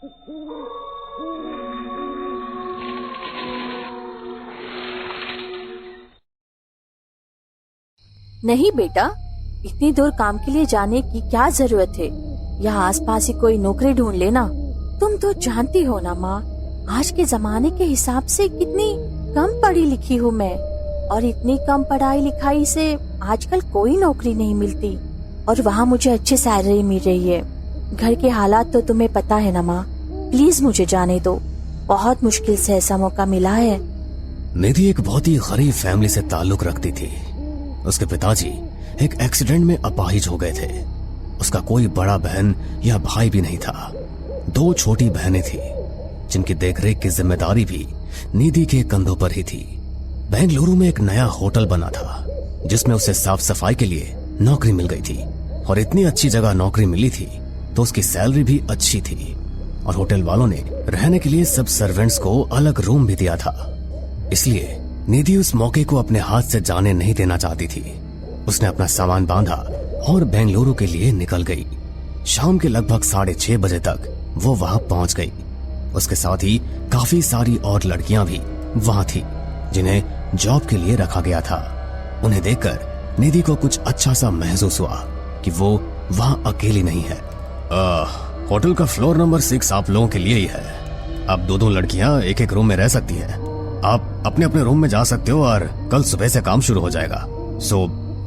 नहीं बेटा, इतनी दूर काम के लिए जाने की क्या जरूरत है। यहाँ आसपास ही कोई नौकरी ढूंढ लेना। तुम तो जानती हो ना माँ, आज के जमाने के हिसाब से कितनी कम पढ़ी लिखी हूँ मैं, और इतनी कम पढ़ाई लिखाई से आजकल कोई नौकरी नहीं मिलती, और वहाँ मुझे अच्छी सैलरी मिल रही है। घर के हालात तो तुम्हें पता है ना माँ, प्लीज मुझे जाने दो। बहुत मुश्किल से ऐसा मौका मिला है। निधि एक बहुत ही गरीब फैमिली से ताल्लुक रखती थी। उसके पिताजी एक एक्सीडेंट में अपाहिज हो गए थे। उसका कोई बड़ा बहन या भाई भी नहीं था। 2 छोटी बहनें थी जिनकी देखरेख की जिम्मेदारी भी निधि के कंधों पर ही थी। बेंगलुरु में एक नया होटल बना था जिसमें उसे साफ सफाई के लिए नौकरी मिल गई थी, और इतनी अच्छी जगह नौकरी मिली थी तो उसकी सैलरी भी अच्छी थी, और होटल वालों ने रहने के लिए सब सर्वेंट्स को अलग रूम भी दिया था। इसलिए निधि उस मौके को अपने हाथ से जाने नहीं देना चाहती थी। उसने अपना सामान बांधा और बेंगलुरु के लिए निकल गई। शाम के लगभग 6:30 बजे तक वो वहां पहुंच गई। उसके साथ ही काफी सारी और लड़कियां भी वहां थी जिन्हें जॉब के लिए रखा गया था। उन्हें देखकर निधि को कुछ अच्छा सा महसूस हुआ कि वो वहां अकेली नहीं है। होटल का फ्लोर नंबर 6 आप लोगों के लिए ही है। अब 2 लड़कियां एक रूम में रह सकती हैं। आप अपने अपने रूम में जा सकते हो और कल सुबह से काम शुरू हो जाएगा। So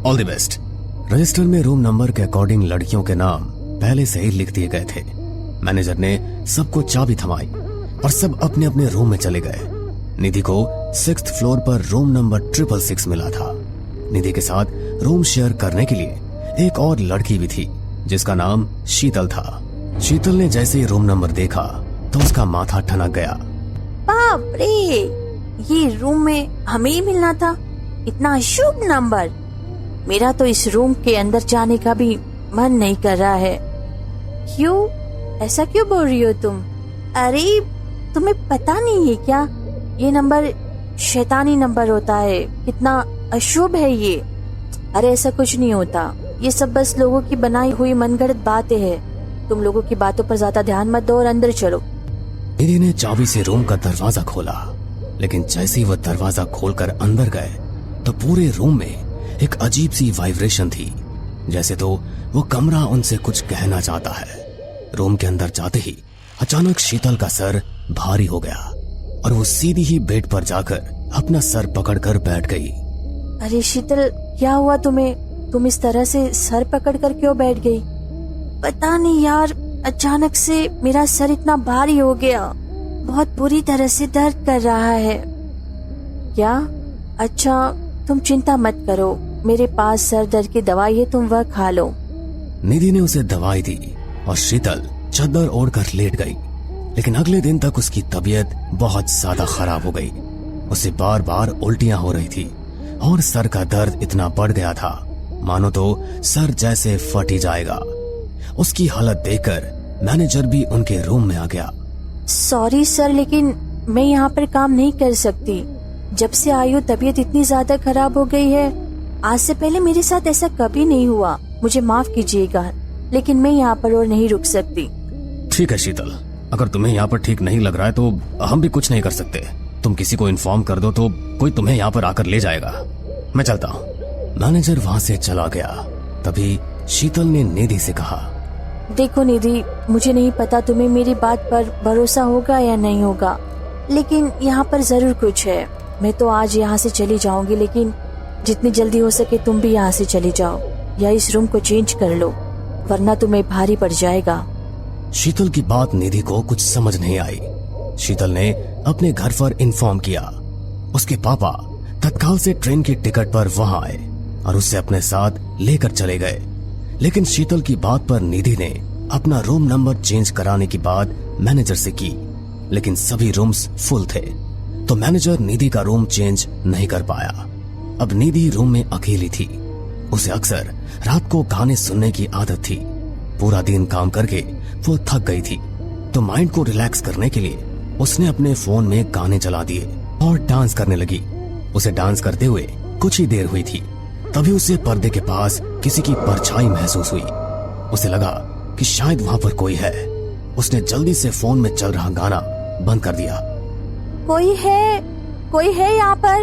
all the best. Register में रूम नंबर के अकॉर्डिंग लड़कियों के नाम पहले से ही लिख दिए गए थे। मैनेजर ने सबको चाबी थमाई और सब अपने अपने रूम में चले गए। निधि को 6th फ्लोर पर रूम नंबर 666 मिला था। निधि के साथ रूम शेयर करने के लिए एक और लड़की भी थी जिसका नाम शीतल था। शीतल ने जैसे ही रूम नंबर देखा तो उसका माथा ठनक गया। बाप रे, ये रूम में हमें ही मिलना था। इतना शुभ नंबर। मेरा तो इस रूम के अंदर जाने का भी मन नहीं कर रहा है। क्यों, ऐसा क्यों बोल रही हो तुम? अरे तुम्हें पता नहीं है क्या, ये नंबर शैतानी नंबर होता है। कितना अशुभ है ये। अरे ऐसा कुछ नहीं होता, ये सब बस लोगों की बनाई हुई मनगढ़ंत बातें हैं। तुम लोगों की बातों पर ज्यादा ध्यान मत दो और अंदर चलो। निधि ने चाबी से रूम का दरवाजा खोला, लेकिन जैसे ही वह दरवाजा खोलकर अंदर गए तो पूरे रूम में एक अजीब सी वाइब्रेशन थी, जैसे तो वो कमरा उनसे कुछ कहना चाहता है। रूम के अंदर जाते ही अचानक शीतल का सर भारी हो गया और वो सीधी ही बेड पर जाकर अपना सर पकड़कर बैठ गई। अरे शीतल, क्या हुआ तुम्हें? तुम इस तरह से सर पकड़कर क्यों बैठ गई? पता नहीं यार, अचानक से मेरा सर इतना भारी हो गया। बहुत बुरी तरह से दर्द कर रहा है। क्या? अच्छा, तुम चिंता मत करो, मेरे पास सर दर्द की दवाई है, तुम वह खा लो। निधि ने उसे दवाई दी और शीतल चादर ओढ़कर लेट गई। लेकिन अगले दिन तक उसकी तबीयत बहुत ज्यादा खराब हो गई। उसे बार बार उल्टियां हो रही थी और सर का दर्द इतना बढ़ गया था मानो तो सर जैसे फट ही जाएगा। उसकी हालत देखकर मैनेजर भी उनके रूम में आ गया। सॉरी सर, लेकिन मैं यहाँ पर काम नहीं कर सकती। जब से आई हूँ तबीयत इतनी ज्यादा खराब हो गई है। आज से पहले मेरे साथ ऐसा कभी नहीं हुआ, मुझे माफ कीजिएगा, लेकिन मैं यहाँ पर और नहीं रुक सकती। ठीक है शीतल, अगर तुम्हें यहाँ पर ठीक नहीं लग रहा है तो हम भी कुछ नहीं कर सकते। तुम किसी को इन्फॉर्म कर दो तो कोई तुम्हें यहाँ पर आकर ले जाएगा। मैं चलता हूँ। मैनेजर वहाँ से चला गया। तभी शीतल ने निधि से कहा, देखो निधि, मुझे नहीं पता तुम्हें मेरी बात पर भरोसा होगा या नहीं होगा, लेकिन यहाँ पर जरूर कुछ है। मैं तो आज यहाँ से चली जाऊंगी, लेकिन जितनी जल्दी हो सके तुम भी यहाँ से चली जाओ या इस रूम को चेंज कर लो, वरना तुम्हें भारी पड़ जाएगा। शीतल की बात निधि को कुछ समझ नहीं आई। शीतल ने अपने घर पर इन्फॉर्म किया। उसके पापा तत्काल से ट्रेन की टिकट पर वहां आए और उसे अपने साथ लेकर चले गए। लेकिन शीतल की बात पर निधि ने अपना रूम नंबर चेंज कराने की बात मैनेजर से की, लेकिन सभी रूम्स फुल थे, तो मैनेजर निधि का रूम चेंज नहीं कर पाया। अब निधि रूम में अकेली थी। उसे अक्सर रात को गाने सुनने की आदत थी। पूरा दिन काम करके वो थक गई थी, तो माइंड को रिलैक्स करने के लिए उसने अपने फोन में गाने चला दिए और डांस करने लगी। उसे डांस करते हुए कुछ ही देर हुई थी, तभी उसे पर्दे के पास किसी की परछाई महसूस हुई। उसे लगा कि शायद वहां पर कोई है। उसने जल्दी से फोन में चल रहा गाना बंद कर दिया। कोई है यहाँ पर?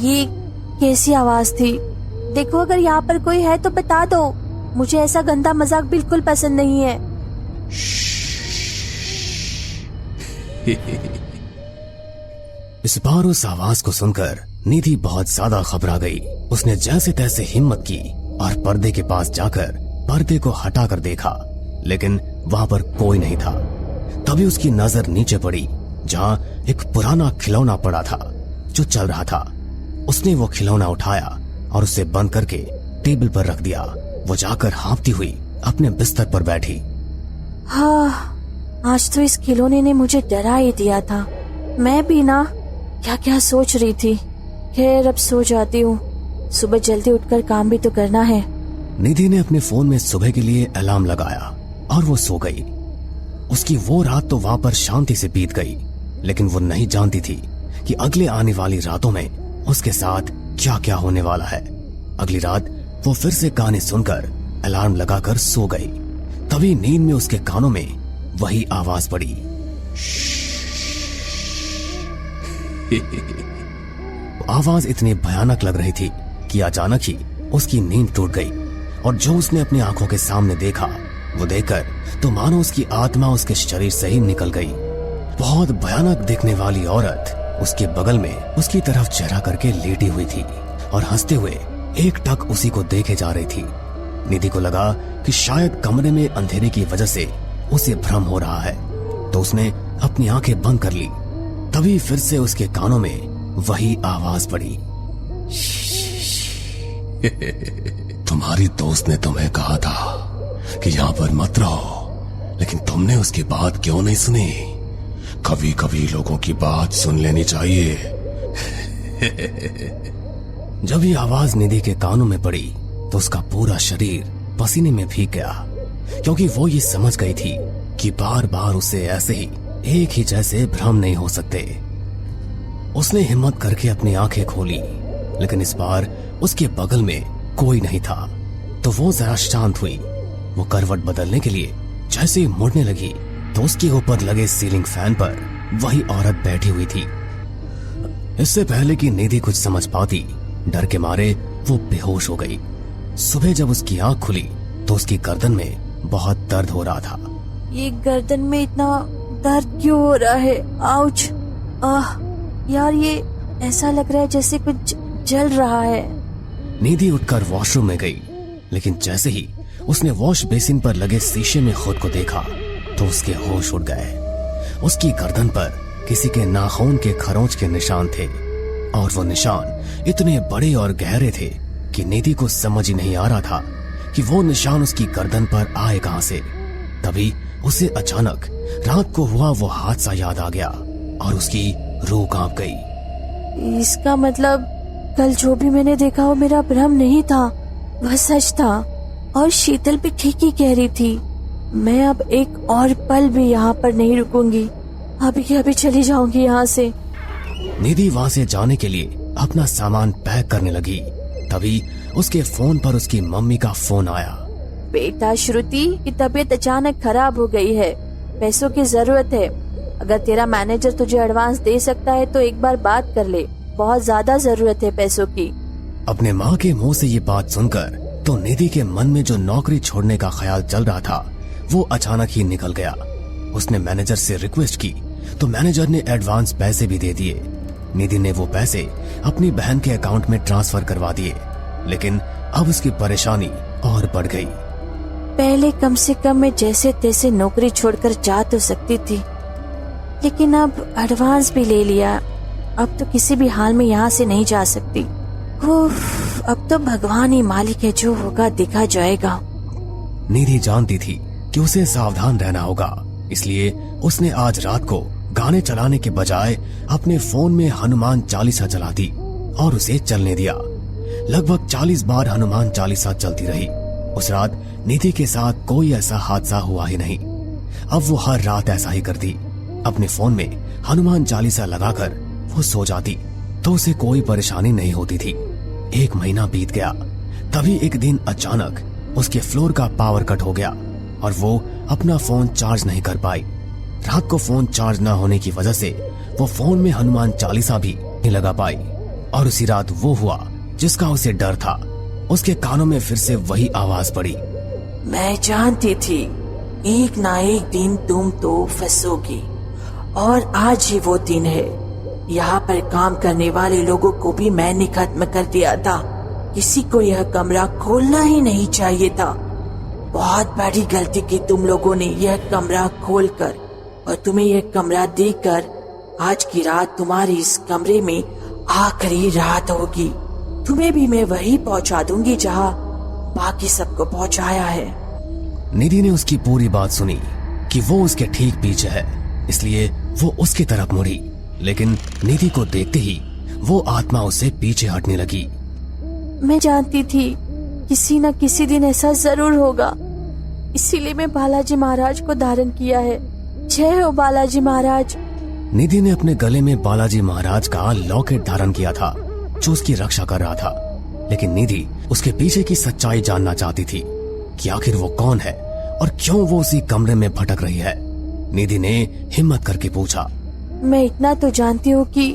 ये कैसी आवाज थी? देखो, अगर यहाँ पर कोई है तो बता दो। मुझे ऐसा गंदा मजाक बिल्कुल पसंद नहीं है। इस बार उस आवाज को सुनकर निधि बहुत ज्यादा घबरा गई। उसने जैसे तैसे हिम्मत की और पर्दे के पास जाकर पर्दे को हटाकर देखा, लेकिन वहां पर कोई नहीं था। तभी उसकी नजर नीचे पड़ी, जहां एक पुराना खिलौना पड़ा था जो चल रहा था। उसने वो खिलौना उठाया और उसे बंद करके टेबल पर रख दिया। वो जाकर हाँफती हुई अपने बिस्तर पर बैठी। हाँ, आज तो इस खिलौने ने मुझे डरा ही दिया था। मैं भी ना क्या क्या सोच रही थी। खैर, अब सो जाती हूँ, सुबह जल्दी उठकर काम भी तो करना है। निधि ने अपने फोन में सुबह के लिए अलार्म लगाया और वो सो गई। उसकी वो रात तो वहां पर शांति से बीत गई, लेकिन वो नहीं जानती थी कि अगले आने वाली रातों में उसके साथ क्या क्या होने वाला है। अगली रात वो फिर से गाने सुनकर अलार्म लगाकर सो गई। तभी नींद में उसके कानों में वही आवाज पड़ी। आवाज इतनी भयानक लग रही थी कि अचानक ही उसकी नींद टूट गई, और जो उसने अपनी आंखों के सामने देखा वो देखकर तो मानो उसकी आत्मा उसके शरीर से ही निकल गई। बहुत भयानक दिखने वाली औरत उसके बगल में उसकी तरफ चेहरा करके लेटी हुई थी और हंसते हुए एकटक उसी को देखे जा रही थी। निधि को लगा कि शायद कमरे में अंधेरे की वजह से उसे भ्रम हो रहा है, तो उसने अपनी आंखें बंद कर ली। तभी फिर से उसके कानों में वही आवाज पड़ी। तुम्हारी दोस्त ने तुम्हें कहा था कि यहाँ पर मत रहो, लेकिन तुमने उसकी बात क्यों नहीं सुनी? कभी कभी लोगों की बात सुन लेनी चाहिए। जब ये आवाज निधि के कानों में पड़ी तो उसका पूरा शरीर पसीने में भीग गया, क्योंकि वो ये समझ गई थी कि बार बार उसे ऐसे ही एक ही जैसे भ्रम नहीं हो सकते। उसने हिम्मत करके अपनी आंखें खोली, लेकिन इस बार उसके बगल में कोई नहीं था। तो वो जरा शांत हुई। वो करवट बदलने के लिए जैसे ही मुड़ने लगी तो उसके ऊपर लगे सीलिंग फैन पर वही औरत बैठी हुई थी। इससे पहले कि निधि कुछ समझ पाती, डर के मारे वो बेहोश हो गई। सुबह जब उसकी आंख खुली तो उसकी गर्दन में बहुत दर्द हो रहा था। ये गर्दन में इतना दर्द क्यों हो रहा है? आउच! यार, ये ऐसा लग रहा है जैसे कुछ जल रहा है। निधि उठकर वॉशरूम में गई, लेकिन जैसे ही उसने वॉश बेसिन पर लगे शीशे में खुद को देखा तो उसके होश उड़ गए। उसकी गर्दन पर किसी के नाखून के खरोंच के निशान थे, और वो निशान इतने बड़े और गहरे थे कि निधि को समझ ही नहीं आ रहा था कि वो निशान उसकी गर्दन पर आए कहां से। तभी उसे अचानक रात को हुआ वो हादसा याद आ गया और उसकी रूह कांप गई। इसका मतलब कल जो भी मैंने देखा वो मेरा भ्रम नहीं था, वह सच था। और शीतल भी ठीक ही कह रही थी। मैं अब एक और पल भी यहाँ पर नहीं रुकूंगी। अभी के अभी चली जाऊंगी यहाँ से। निधि वहां से जाने के लिए अपना सामान पैक करने लगी। तभी उसके फोन पर उसकी मम्मी का फोन आया। बेटा श्रुति की तबीयत अचानक खराब हो गई है, पैसों की जरूरत है। अगर तेरा मैनेजर तुझे एडवांस दे सकता है तो एक बार बात कर ले, बहुत ज्यादा जरूरत है पैसों की। अपने माँ के मुंह से ये बात सुनकर तो निधि के मन में जो नौकरी छोड़ने का ख्याल चल रहा था वो अचानक ही निकल गया। उसने मैनेजर से रिक्वेस्ट की तो मैनेजर ने एडवांस पैसे भी दे दिए। निधि ने वो पैसे अपनी बहन के अकाउंट में ट्रांसफर करवा दिए, लेकिन अब उसकी परेशानी और बढ़ गई। पहले कम से कम मैं जैसे तैसे नौकरी छोड़कर जा तो सकती थी, लेकिन अब एडवांस भी ले लिया। अब तो किसी भी हाल में यहाँ से नहीं जा सकती। अब तो भगवान ही मालिक है, जो होगा देखा जाएगा। निधि जानती थी कि उसे सावधान रहना होगा, इसलिए उसने आज रात को गाने चलाने के बजाय अपने फोन में हनुमान चालीसा चला दी और उसे चलने दिया। लगभग 40 बार हनुमान चालीसा चलती रही। उस रात निधि के साथ कोई ऐसा हादसा हुआ ही नहीं। अब वो हर रात ऐसा ही करती। अपने फोन में हनुमान चालीसा लगाकर वो सो जाती तो उसे कोई परेशानी नहीं होती थी। 1 महीना बीत गया। तभी एक दिन अचानक उसके फ्लोर का पावर कट हो गया और वो अपना फोन चार्ज नहीं कर पाई। रात को फोन चार्ज न होने की वजह से वो फोन में हनुमान चालीसा भी नहीं लगा पाई। और उसी रात वो हुआ जिसका उसे डर था। उसके कानों में फिर से वही आवाज पड़ी, मैं जानती थी एक ना एक दिन तुम तो फंसोगी, और आज ही वो दिन है। यहाँ पर काम करने वाले लोगों को भी मैंने खत्म कर दिया था। किसी को यह कमरा खोलना ही नहीं चाहिए था। बहुत बड़ी गलती की तुम लोगों ने यह कमरा खोलकर, और तुम्हें यह कमरा देकर आज की रात तुम्हारी इस कमरे में आखिरी रात होगी। तुम्हें भी मैं वही पहुंचा दूंगी जहां बाकी सबको पहुंचाया है। निधि ने उसकी पूरी बात सुनी कि वो उसके ठीक पीछे है, इसलिए वो उसकी तरफ मुड़ी। लेकिन निधि को देखते ही वो आत्मा उससे पीछे हटने लगी। मैं जानती थी किसी न किसी दिन ऐसा जरूर होगा, इसीलिए मैं बालाजी महाराज को धारण किया है। जय हो बालाजी महाराज। निधि ने अपने गले में बालाजी महाराज का लॉकेट धारण किया था जो उसकी रक्षा कर रहा था। लेकिन निधि उसके पीछे की सच्चाई जानना चाहती थी कि आखिर वो कौन है और क्यों वो उसी कमरे में भटक रही है। निधि ने हिम्मत करके पूछा, मैं इतना तो जानती हूँ कि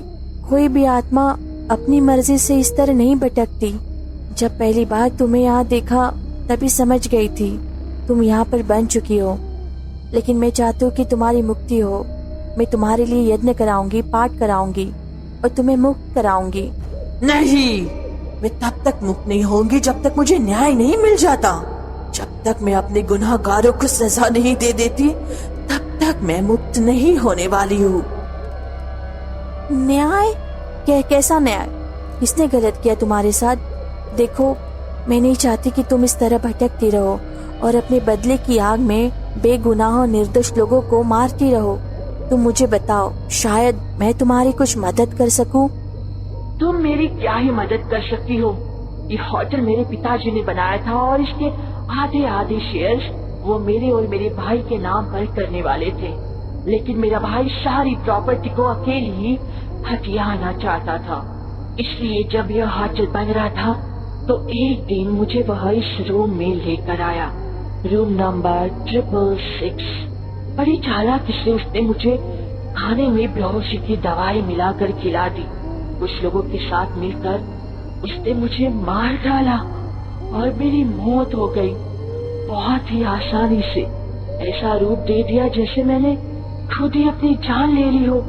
कोई भी आत्मा अपनी मर्जी से इस तरह नहीं भटकती। जब पहली बार तुम्हें यहाँ देखा तभी समझ गई थी तुम यहाँ पर बन चुकी हो। लेकिन मैं चाहती हूँ कि तुम्हारी मुक्ति हो। मैं तुम्हारे लिए यज्ञ कराऊंगी, पाठ कराऊंगी और तुम्हें मुक्त कराऊंगी। नहीं, मैं तब तक मुक्त नहीं होंगी जब तक मुझे न्याय नहीं मिल जाता। जब तक मैं अपने गुनाहगारों को सजा नहीं दे देती तब तक मैं मुक्त नहीं होने वाली हूँ। न्याय? कैसा न्याय? किसने गलत किया तुम्हारे साथ? देखो, मैं नहीं चाहती कि तुम इस तरह भटकती रहो और अपने बदले की आग में बेगुनाह और निर्दोष लोगों को मारती रहो। तुम मुझे बताओ, शायद मैं तुम्हारी कुछ मदद कर सकूं। तुम मेरी क्या ही मदद कर सकती हो? ये होटल मेरे पिताजी ने बनाया था और इसके आधे शेयर्स वो मेरे और मेरे भाई के नाम पर करने वाले थे। लेकिन मेरा भाई सारी प्रॉपर्टी को अकेले ही हथियाना चाहता था। इसलिए जब यह होटल बन रहा था तो एक दिन मुझे वह इस रूम में लेकर आया, रूम नंबर 666। बड़ी चालाकी से उसने मुझे खाने में बेहोशी की दवाई मिलाकर खिला दी। कुछ लोगों के साथ मिलकर उसने मुझे मार डाला और मेरी मौत हो गई। बहुत ही आसानी से ऐसा रूप दे दिया जैसे मैंने खुद ही अपनी जान ले ली हो।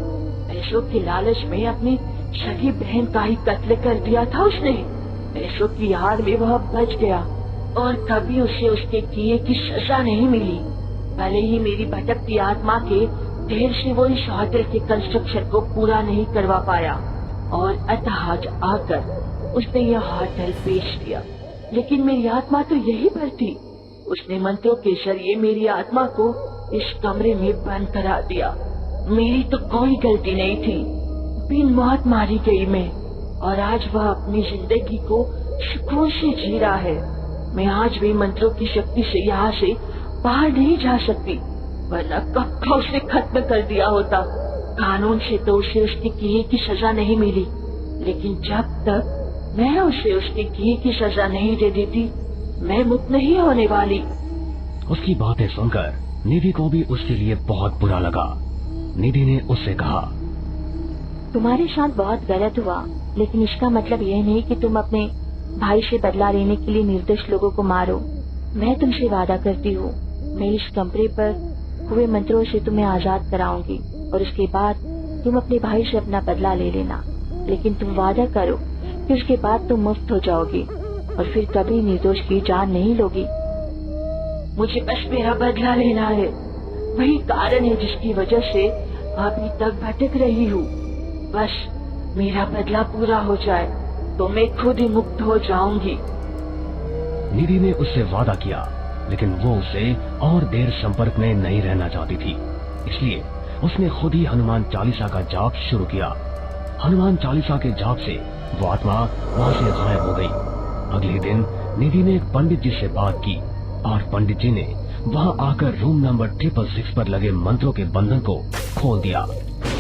पैसों के लालच में अपनी सगी बहन का ही कत्ल कर दिया था उसने। पैसों की आड़ में वह बच गया और कभी उसे उसके किए की सजा नहीं मिली। भले ही मेरी भटकती आत्मा के देर से वो इस होटल के कंस्ट्रक्शन को पूरा नहीं करवा पाया और अतः आकर उसने यह होटल बेच दिया। लेकिन मेरी आत्मा तो यही पर थी। उसने मंत्रों के जरिए मेरी आत्मा को इस कमरे में बंद करा दिया। मेरी तो कोई गलती नहीं थी। बिन मौत मारी गई मैं, और आज वह अपनी जिंदगी को सुकून से जी रहा है। मैं आज भी मंत्रों की शक्ति से यहाँ से बाहर नहीं जा सकती, वरना कब का उसे खत्म कर दिया होता। कानून से तो उसे उसके किए की सजा नहीं मिली, लेकिन जब तक मैं उसे उसके किए की सजा नहीं दे देती मैं मुक्त नहीं होने वाली। उसकी बातें सुनकर निधि को भी उसके लिए बहुत बुरा लगा। निधि ने उससे कहा, तुम्हारे साथ बहुत गलत हुआ, लेकिन इसका मतलब यह नहीं कि तुम अपने भाई से बदला लेने के लिए निर्दोष लोगों को मारो। मैं तुमसे वादा करती हूँ, मैं इस कमरे पर हुए मंत्रों से तुम्हें आजाद कराऊंगी और उसके बाद तुम अपने भाई से अपना बदला ले लेना। लेकिन तुम वादा करो कि उसके बाद तुम मुक्त हो जाओगी और फिर कभी निर्दोष की जान नहीं लोगी। मुझे बस मेरा बदला लेना है, वही कारण है जिसकी वजह से अभी तक भटक रही हूँ। बस मेरा बदला पूरा हो जाए तो मैं खुद ही मुक्त हो जाऊंगी। निधि ने उससे वादा किया, लेकिन वो उससे और देर संपर्क में नहीं रहना चाहती थी। इसलिए उसने खुद ही हनुमान चालीसा का जाप शुरू किया। हनुमान चालीसा के जाप से वो आत्मा वहाँ से गायब हो गई। अगले दिन निधि ने एक पंडित जी से बात की और पंडित जी ने वहाँ आकर रूम नंबर 666 पर लगे मंत्रों के बंधन को खोल दिया।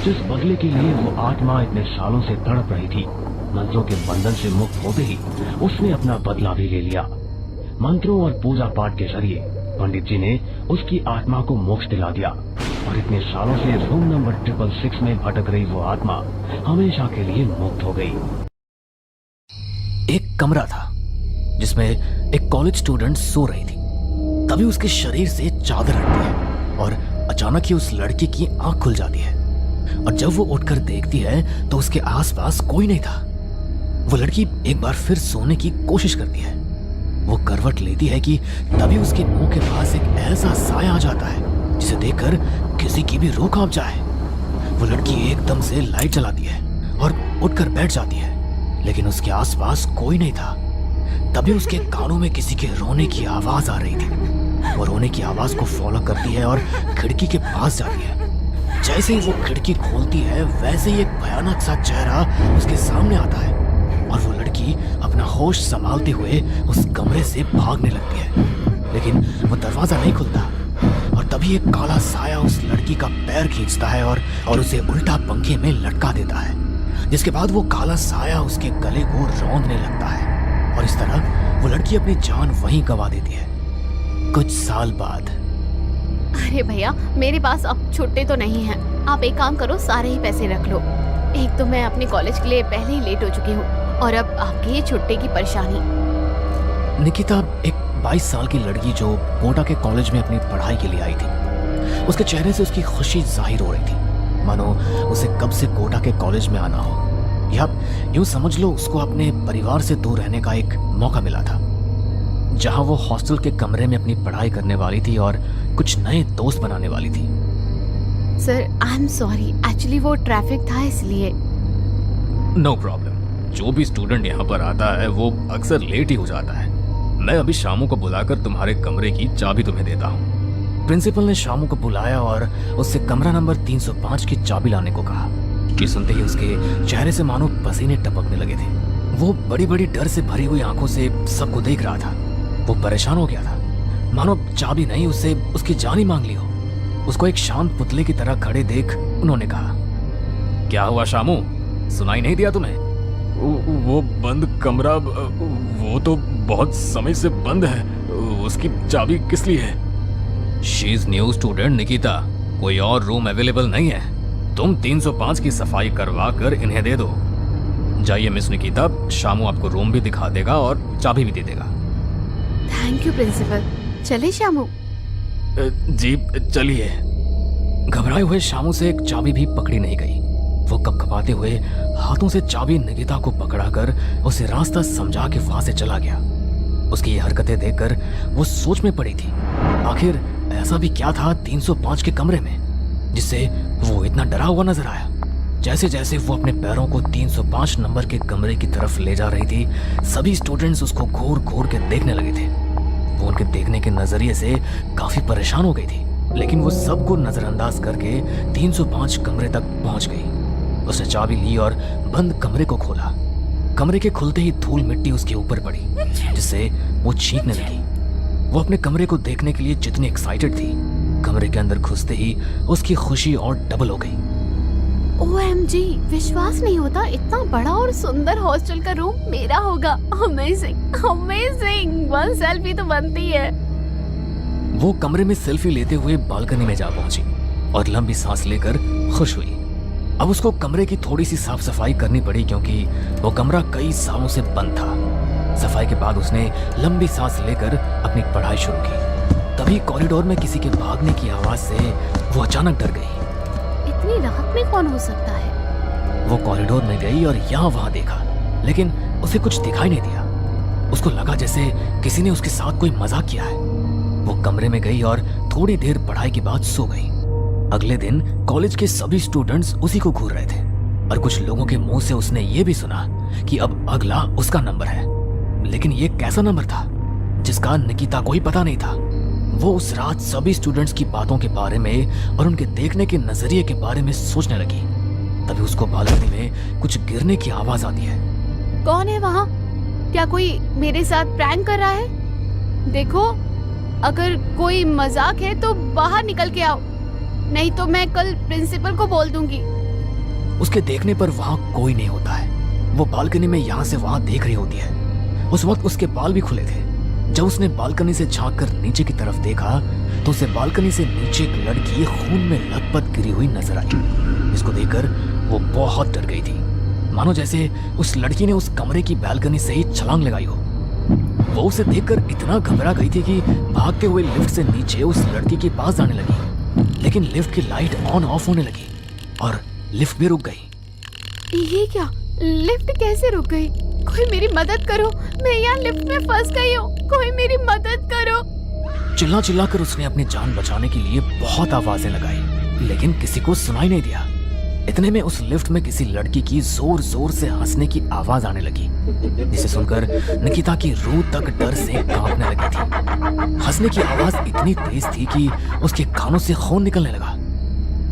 जिस बदले के लिए वो आत्मा इतने सालों से तड़प रही थी, मंत्रों के बंधन से मुक्त होते ही उसने अपना बदला भी ले लिया। मंत्रों और पूजा पाठ के जरिए पंडित जी ने उसकी आत्मा को मोक्ष दिला दिया और इतने सालों से रूम नंबर 666 में भटक रही वो आत्मा हमेशा के लिए मुक्त हो गई। एक कमरा था जिसमें एक कॉलेज स्टूडेंट सो रही थी। तभी उसके शरीर से चादर हटती है और अचानक ही उस लड़की की आंख खुल जाती है और जब वो उठकर देखती है तो उसके आसपास कोई नहीं था। वो लड़की एक बार फिर सोने की कोशिश करती है। वो करवट लेती है कि तभी उसके मुंह के पास एक ऐसा साया आ जाता है जिसे देखकर किसी की भी रूह कांप जाए। वो लड़की एकदम से लाइट जलाती है और उठकर बैठ जाती है, लेकिन उसके आसपास कोई नहीं था। तभी उसके कानों में किसी के रोने की आवाज आ रही थी। वो रोने की आवाज को फॉलो करती है और खिड़की के पास जाती है। जैसे ही वो खिड़की खोलती है वैसे ही एक भयानक सा चेहरा उसके सामने आता है और वो लड़की अपना होश संभालते हुए उस कमरे से भागने लगती है, लेकिन वो दरवाजा नहीं खुलता और तभी एक काला साया उस लड़की का पैर खींचता है और उसे उल्टा पंखे में लटका देता है, जिसके बाद वो काला साया उसके गले को रौंदने लगता है और इस तरह वो लड़की अपनी जान वहीं गंवा देती है। कुछ साल बाद। अरे भैया, मेरे पास अब छुट्टे तो नहीं हैं। आप एक काम करो, सारे ही पैसे रख लो। एक तो मैं अपने कॉलेज के लिए पहले ही लेट हो चुकी हूँ और अब आपकी ये छुट्टे की परेशानी। निकिता एक 22 साल की लड़की जो कोटा के कॉलेज में अपनी पढ़ाई के लिए आई थी। उसके चेहरे से उसकी खुशी जाहिर हो रही थी, मानो उसे कब से कोटा के कॉलेज में आना हो, या यूं समझ लो उसको अपने परिवार से दूर रहने का एक मौका मिला था, जहां वो हॉस्टल के कमरे में अपनी पढ़ाई करने वाली थी और कुछ नए दोस्त बनाने वाली थी। Sir, I am sorry, actually वो ट्रैफिक था इसलिए। No problem. जो भी स्टूडेंट यहाँ पर आता है वो अक्सर लेट ही हो जाता है। मैं अभी शामू को बुलाकर तुम्हारे कमरे की चाबी तुम्हें देता हूँ। प्रिंसिपल ने शामू को बुलाया और उससे कमरा नंबर 305 की चाबी लाने को कहा कि सुनते ही उसके चेहरे से मानो पसीने टपकने लगे थे। वो बड़ी बड़ी डर से भरी हुई आंखों से सबको देख रहा था। वो परेशान हो गया था, मानो चाबी नहीं उससे उसकी जान ही मांग ली हो। उसको एक शांत पुतले की तरह खड़े देख उन्होंने कहा, क्या हुआ शामू, सुनाई नहीं दिया तुम्हें? वो बंद कमरा, वो तो बहुत समय से बंद है। उसकी चाबी किस लिए है? She is new student Nikita, कोई और रूम अवेलेबल नहीं है। तुम 305 की सफाई करवा कर इन्हें दे दो। जाइए मिस निकिता, शामू आपको रूम भी दिखा देगा और चाबी भी दे देगा। Thank you principal. चले शामू? जी चलिए। घबराए हुए शामू से एक चाबी भी पकड़ी नहीं गई। वो कपकपाते हुए हाथों से चाबी निकिता को पकड़ाकर उसे रास्ता समझा के वहां से चला गया। उसकी ये हरकतें देखकर वो सोच में पड़ी थी, आखिर ऐसा भी क्या था 305 के कमरे में जिससे वो इतना डरा हुआ नजर आया। जैसे जैसे वो अपने पैरों को 305 नंबर के कमरे की तरफ ले जा रही थी, सभी स्टूडेंट्स उसको घूर घूर के देखने लगे थे। वो उनके देखने के नजरिए से काफी परेशान हो गई थी, लेकिन वो सबको नजरअंदाज करके 305 कमरे तक पहुंच गई। उसने चाबी ली और बंद कमरे को खोला। कमरे के खुलते ही धूल मिट्टी उसके ऊपर पड़ी, जिससे वो चीखने लगी। वो अपने कमरे को देखने के लिए जितनी एक्साइटेड थी, कमरे के अंदर घुसते ही उसकी खुशी और डबल हो गई। OMG, विश्वास नहीं होता, इतना बड़ा और सुंदर हॉस्टल का रूम मेरा होगा। अमेजिंग अमेजिंग, वन सेल्फी तो बनती है। वो कमरे में सेल्फी लेते हुए बालकनी में जा पहुंची और लंबी सांस लेकर खुश हुई। अब उसको कमरे की थोड़ी सी साफ सफाई करनी पड़ी क्योंकि वो कमरा कई सालों से बंद था। सफाई के बाद उसने लंबी सांस लेकर अपनी पढ़ाई शुरू की। तभी कॉरिडोर में किसी के भागने की आवाज से वो अचानक डर गई। इतनी रात में कौन हो सकता है? वो कॉरिडोर में गई और यहाँ वहां देखा, लेकिन उसे कुछ दिखाई नहीं दिया। उसको लगा जैसे किसी ने उसके साथ कोई मजाक किया है। वो कमरे में गई और थोड़ी देर पढ़ाई के बाद सो गई। अगले दिन कॉलेज के सभी स्टूडेंट्स उसी को घूर रहे थे और कुछ लोगों के मुंह से उसने ये भी सुना कि अब अगला उसका नंबर है। लेकिन ये कैसा नंबर था जिसका निकिता को ही पता नहीं था। वो उस रात सभी स्टूडेंट्स की बातों के बारे में और उनके देखने के नजरिए के बारे में सोचने लगी। तभी उसको बालकनी में कुछ गिरने की आवाज आती है। कौन है वहाँ? क्या कोई मेरे साथ प्रैंक कर रहा है? देखो, अगर कोई मजाक है तो बाहर निकल के आओ, नहीं तो मैं कल प्रिंसिपल को बोल दूंगी। उसके देखने पर वहाँ कोई नहीं होता है। वो बालकनी में यहाँ से वहाँ देख रही होती है। उस वक्त उसके बाल भी खुले थे। जब उसने बालकनी से झांककर नीचे की तरफ देखा तो उसे बालकनी से नीचे एक लड़की खून में लथपथ गिरी हुई नजर आई, जिसको देखकर वो बहुत डर गई थी, मानो जैसे उस लड़की ने उस कमरे की बालकनी से ही छलांग लगाई हो। वो उसे देखकर इतना घबरा गई थी कि भागते हुए लिफ्ट से नीचे उस लड़की के पास जाने लगी, लेकिन लिफ्ट की लाइट ऑन ऑफ होने लगी और लिफ्ट भी रुक गई। ये क्या, लिफ्ट कैसे रुक गई? कोई मेरी मदद करो, मैं यहाँ लिफ्ट में फंस गई हूँ, कोई मेरी मदद करो। चिल्ला चिल्ला कर उसने अपनी जान बचाने के लिए बहुत आवाजें लगाई, लेकिन किसी को सुनाई नहीं दिया। इतने में उस लिफ्ट में किसी लड़की की जोर जोर से हंसने की आवाज आने लगी, जिसे सुनकर निकिता की रूह तक डर से कांपने लगी थी। हंसने की आवाज इतनी तेज थी कि उसके कानों से खून निकलने लगा।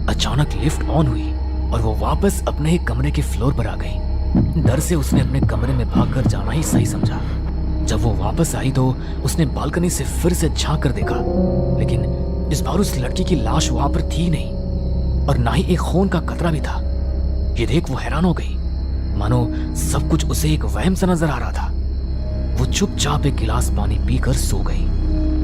अचानक लिफ्ट ऑन हुई और वो वापस अपने ही कमरे के फ्लोर पर आ गई। डर से उसने अपने कमरे में भागकर जाना ही सही समझा। जब वो वापस आई तो उसने बालकनी से फिर से झांक कर देखा, लेकिन इस बार उस लड़की की लाश वहां पर थी नहीं और ना ही एक खून का कतरा भी था। ये देख वो हैरान हो गई, मानो सब कुछ उसे एक वहम सा नजर आ रहा था। वो चुपचाप एक गिलास पानी पीकर सो गई।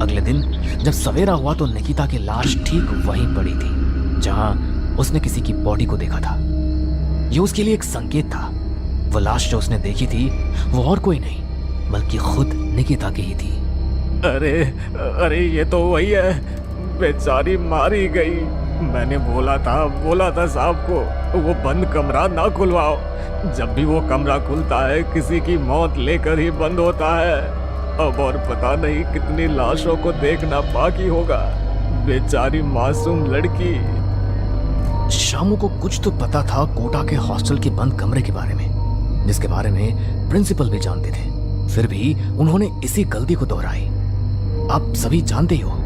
अगले दिन जब सवेरा हुआ तो निकिता की लाश ठीक वहीं पड़ी थी जहां उसने किसी की बॉडी को देखा था। ये उसके लिए एक संकेत था। वो लाश जो उसने देखी थी वो और कोई नहीं बल्कि खुद निकिता की ही थी। अरे अरे ये तो वही है, बेचारी मारी गई। मैंने बोला था साहब को वो बंद कमरा ना खुलवाओ। जब भी वो कमरा खुलता है किसी की मौत लेकर ही बंद होता है। अब और पता नहीं कितनी लाशों को देखना बाकी होगा। बेचारी मासूम लड़की। शामू को कुछ तो पता था कोटा के हॉस्टल के बंद कमरे के बारे में, जिसके बारे में प्रिंसिपल भी जानते थे। फिर भी उन्होंने इसी गलती को दोहराई। आप सभी जानते ही हो,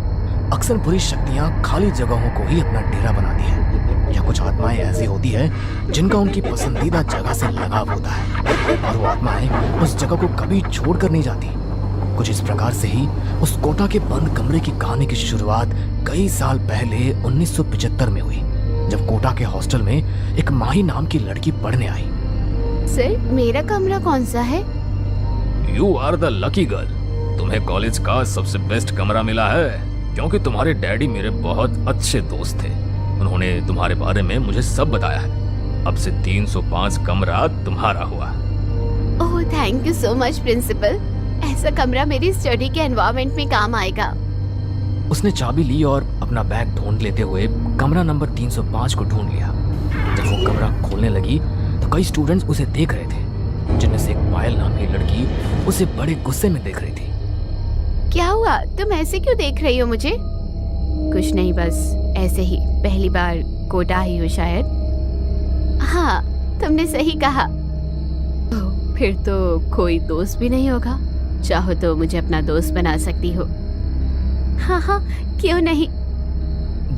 अक्सर बुरी शक्तियां खाली जगहों को ही अपना डेरा बनाती हैं, या कुछ आत्माएं ऐसी होती है जिनका उनकी पसंदीदा जगह से लगाव होता है और वो आत्माएं उस जगह को कभी छोड़कर नहीं जाती। कुछ इस प्रकार से ही उस कोटा के बंद कमरे की कहानी की शुरुआत कई साल पहले 1975 में हुई, जब कोटा के हॉस्टल में एक माही नाम की लड़की पढ़ने आई। सर, मेरा कमरा कौन सा है? You are the lucky girl. तुम्हें कॉलेज का सबसे बेस्ट कमरा मिला है, क्योंकि तुम्हारे डैडी मेरे बहुत अच्छे दोस्त थे। उन्होंने तुम्हारे बारे में मुझे सब बताया है। अब से 305 कमरा तुम्हारा हुआ। Oh, thank you so much principal. ऐसा कमरा मेरी स्टडी के एनवायरनमेंट में काम आएगा। उसने चाबी ली और अपना बैग ढूंढ लेते हुए कमरा नंबर 305 को ढूंढ लिया। जब वो कमरा खोलने लगी तो कई स्टूडेंट्स उसे देख रहे थे, जिनमें से एक पायल नाम की लड़की उसे बड़े गुस्से में देख रही थी। क्या हुआ, तुम ऐसे क्यों देख रही हो मुझे? कुछ नहीं, बस ऐसे ही। पहली बार कोटा ही हो शायद। हाँ, तुमने सही कहा। ओह, फिर तो कोई दोस्त भी नहीं होगा। चाहो तो मुझे अपना दोस्त बना सकती हो। हाँ हाँ, क्यों नहीं।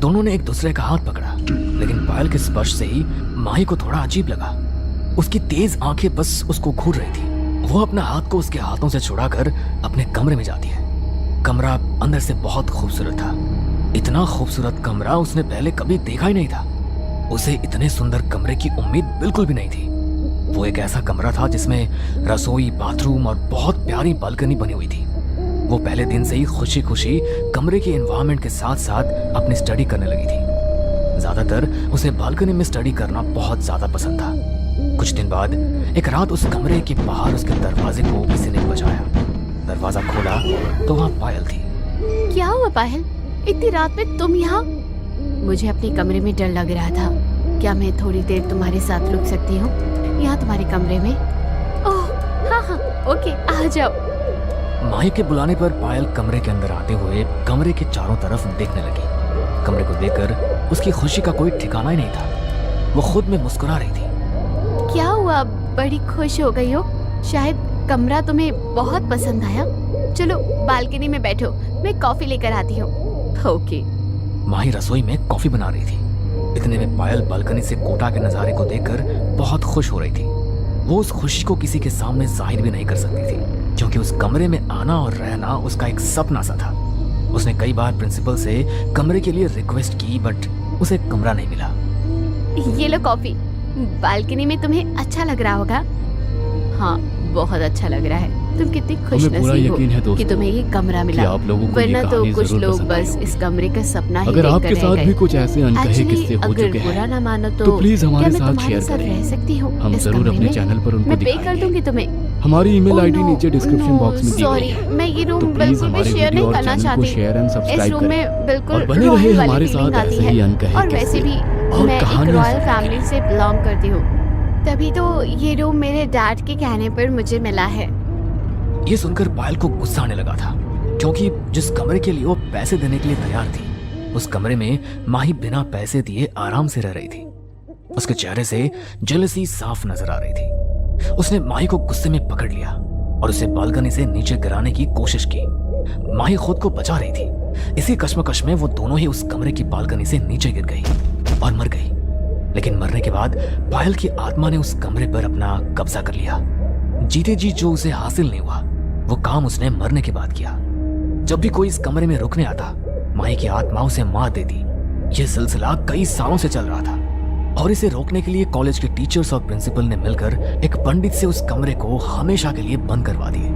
दोनों ने एक दूसरे का हाथ पकड़ा, लेकिन पायल के स्पर्श से ही माही को थोड़ा अजीब लगा। उसकी तेज आंखें बस उसको घूर रही थी। वो अपना हाथ को उसके हाथों से छुड़ाकर अपने कमरे में जाती है। कमरा अंदर से बहुत खूबसूरत था। इतना खूबसूरत कमरा उसने पहले कभी देखा ही नहीं था। उसे इतने सुंदर कमरे की उम्मीद बिल्कुल भी नहीं थी। वो एक ऐसा कमरा था जिसमें रसोई, बाथरूम और बहुत प्यारी बालकनी बनी हुई थी। वो पहले दिन से ही खुशी खुशी कमरे के एनवायरनमेंट के साथ साथ अपनी स्टडी करने लगी थी। ज्यादातर उसे बालकनी में स्टडी करना बहुत ज्यादा पसंद था। कुछ दिन बाद एक रात उस कमरे के बाहर उसके दरवाजे को किसी ने बजाया। दरवाजा खोला तो वहाँ पायल थी। क्या हुआ पायल, इतनी रात में तुम यहाँ? मुझे अपने कमरे में डर लग रहा था। क्या मैं थोड़ी देर तुम्हारे साथ रुक सकती हूँ यहाँ तुम्हारे कमरे में? ओह हाँ हाँ, ओके, आ जाओ। माही के बुलाने पर पायल कमरे के अंदर आते हुए कमरे के चारों तरफ देखने लगी। कमरे को देखकर उसकी खुशी का कोई ठिकाना ही नहीं था। वो खुद में मुस्कुरा रही थी। क्या हुआ, बड़ी खुश हो गई हो? शायद कमरा तुम्हें बहुत पसंद आया। चलो बालकनी में बैठो, मैं कॉफी लेकर आती हूँ। ओके। माही रसोई में कॉफी बना रही थी। इतने में पायल बालकनी से कोटा के नजारे को देखकर बहुत खुश हो रही थी। वो उस खुशी को किसी के सामने जाहिर भी नहीं कर सकती थी, क्योंकि उस कमरे में आना और रहना उसका एक सपना सा था। उसने कई बार प्रिंसिपल से कमरे के लिए रिक्वेस्ट की, बट उसे कमरा नहीं मिला। ये लो कॉफी। बालकनी में तुम्हें अच्छा लग रहा होगा। हाँ, बहुत अच्छा लग रहा है। तुम कितनी खुश हमें पूरा नसीब हो यकीन है दोस्तों कि तुम्हें ये कमरा कि मिला, आप लोगों को ये वरना तो कहानी कुछ जरूर लोग पसंद बस आई इस कमरे का सपना ही अगर देखकर आपके रह साथ गए। भी कुछ ऐसे अनकहे Actually, किस्से हो अगर चुके बुरा हैं ना मानो तो प्लीज हमारे क्या मैं साथ तुम्हारे शेयर साथ करें। रह सकती हूँ हम इस जरूर कमरे अपने में? चैनल पर उनको मैं पे कर दिखाएंगे। दूंगी तुम्हें। हमारी ईमेल Oh आईडी no, नीचे डिस्क्रिप्शन no, बॉक्स में दी sorry, गई है। मैं ये रूम तो प्लीज बिल्कुल भी हमारे शेयर वीडियो नहीं और करना चैनल को चाहती। शेयर एंड इस सब्सक्राइब रूम करें में बिल्कुल और बने रॉयल रहे वाली हमारे फीलिंग साथ आती ऐसे है। ही अनकहे और वैसे किस्से भी और मैं एक कहानियां रॉयल सुनने के फैमिली लिए। से बिलोंग करती हूँ, तभी तो ये रूम मेरे डैड के कहने पर मुझे मिला है। ये सुनकर पायल को गुस्सा आने लगा था, क्योंकि जिस कमरे के लिए वो पैसे देने के लिए तैयार थी, उस कमरे में माही बिना पैसे दिए आराम से रह रही थी। उसके चेहरे से जेलसी साफ नजर आ रही थी। उसने माही को गुस्से में पकड़ लिया और उसे बालकनी से नीचे गिराने की कोशिश की। माही खुद को बचा रही थी। इसी कश्मकश में वो दोनों ही उस कमरे की बालकनी से नीचे गिर गई और मर गई। लेकिन मरने के बाद पायल की आत्मा ने उस कमरे पर अपना कब्जा कर लिया। जीते जी जो उसे हासिल नहीं हुआ, वो काम उसने मरने के बाद किया। जब भी कोई इस कमरे में रुकने आता, माही की आत्मा उसे मार देती। यह सिलसिला कई सालों से चल रहा था और इसे रोकने के लिए कॉलेज के टीचर्स और प्रिंसिपल ने मिलकर एक पंडित से उस कमरे को हमेशा के लिए बंद करवा दिए।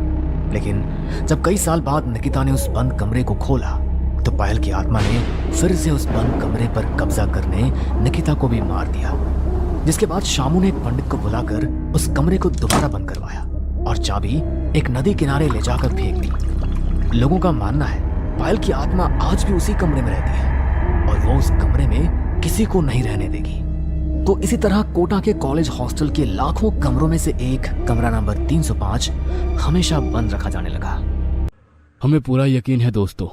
लेकिन जब कई साल बाद निकिता ने उस बंद कमरे को खोला, तो पायल की आत्मा ने फिर से उस बंद कमरे पर कब्जा करने निकिता को भी मार दिया। जिसके बाद शामू ने एक पंडित को बुलाकर उस कमरे को दोबारा बंद करवाया और चाबी एक नदी किनारे ले जाकर फेंक दी। लोगों का मानना है पायल की आत्मा आज भी उसी कमरे में रहती है और वो उस कमरे में किसी को नहीं रहने देगी। तो इसी तरह कोटा के कॉलेज हॉस्टल के लाखों कमरों में से एक कमरा नंबर 305 हमेशा बंद रखा जाने लगा। हमें पूरा यकीन है दोस्तों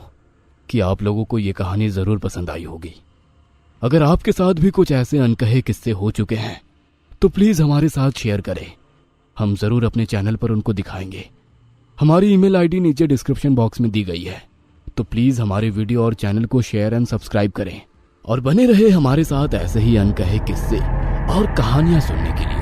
कि आप लोगों को ये कहानी जरूर पसंद आई होगी। अगर आपके साथ भी कुछ ऐसे अनकहे किस्से हो चुके हैं तो प्लीज हमारे साथ शेयर करें। हम जरूर अपने चैनल पर उनको दिखाएंगे। हमारी ईमेल आईडी नीचे डिस्क्रिप्शन बॉक्स में दी गई है। तो प्लीज हमारे वीडियो और चैनल को शेयर एंड सब्सक्राइब करें और बने रहे हमारे साथ ऐसे ही अनकहे किस्से और कहानियां सुनने के लिए।